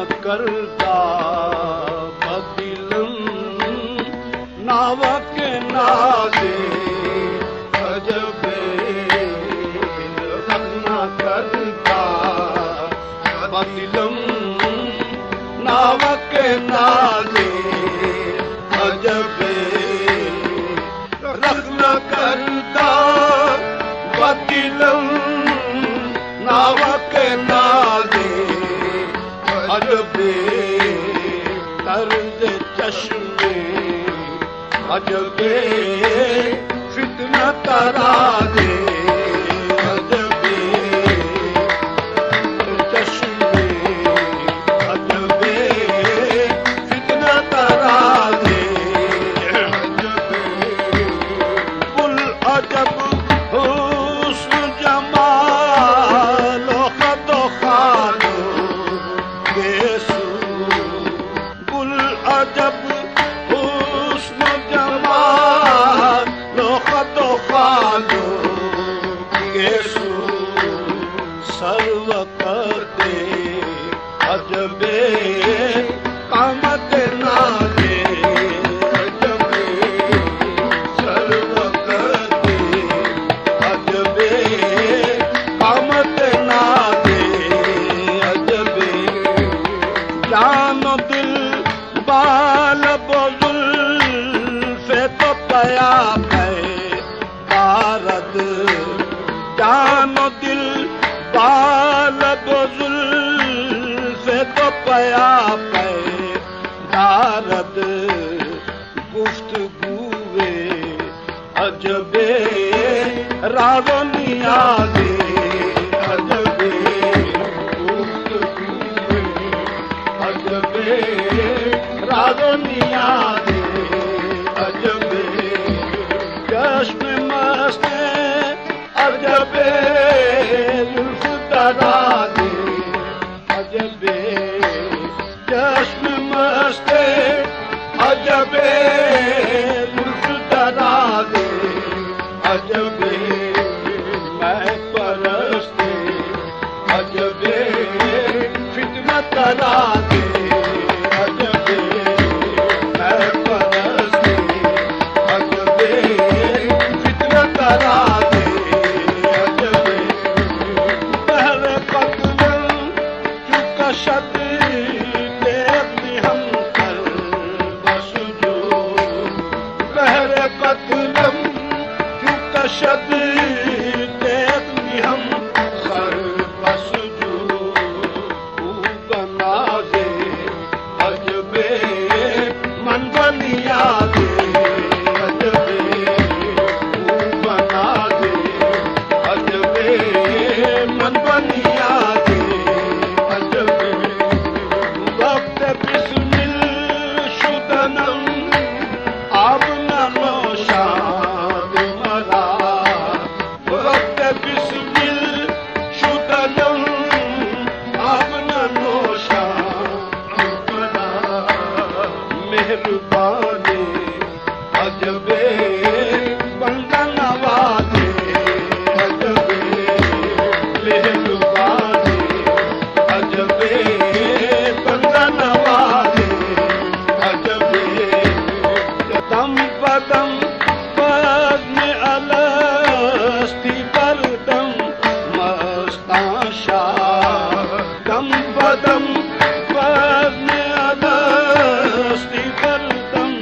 करदा बदिलम नावक नादे अजबे रखना करदा बदिलम नावक नादे अजबे रखना करदा बदिलम नावक नादे अजबे तर्ज चश्मे अजबे फितना तरा दे अजबे चश्मे अजबे फितना तरा दे अजबे कुल अजब हुस्न जमाल खदो खालो अजब हुस्न जमाल खदो खालो केसु सर्वकते अजबे कामत नादे अजबे सर्वकते अजबे कामत नादे अजबे जान दिल बाल बुजुल से तो पया पे भारत जान दिल बाल बुजुल से तो पया पे भारत गुफ्तगूए अजबे राज़ो नियाज़े अजबे गुफ्तगूए अजबे राज़ो नियाज़े अजबे चश्म मस्ते अजबे जुल्फ दराज़े अजबे चश्म मस्ते अजबे जुल्फ दराज़े अजबे मैं परस्ते अजबे फितना तराज़े शद देखनी हम सर बस जो बना दे अजबे मन बनिया दे अजबे बना दे अजबे मन बनिया दे अजबे वक्त बिस्मिल शुदनम अब न नौशा मेहरबानी अजबे बंदा नवाज़े अजबे मेहरबानी अजबे बंदा नवाज़े अजबे दम बदम बज़्म अलस्ती बरदम मस्ताशा दम बदम बज़्म अलस्ती बरदम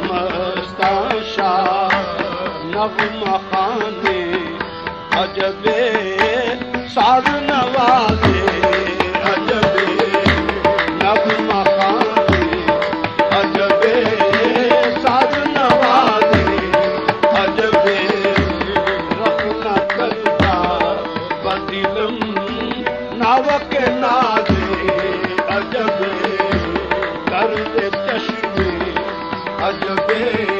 मस्ताशा नग़्मा ख़ाने अजबे साज़ नवाज़े अजबे नग़्मा ख़ाने अजबे साज़ नवाज़े अजबे रखना करदा बदिलम नावक नादे अजबे दर्द चश्मे अजबे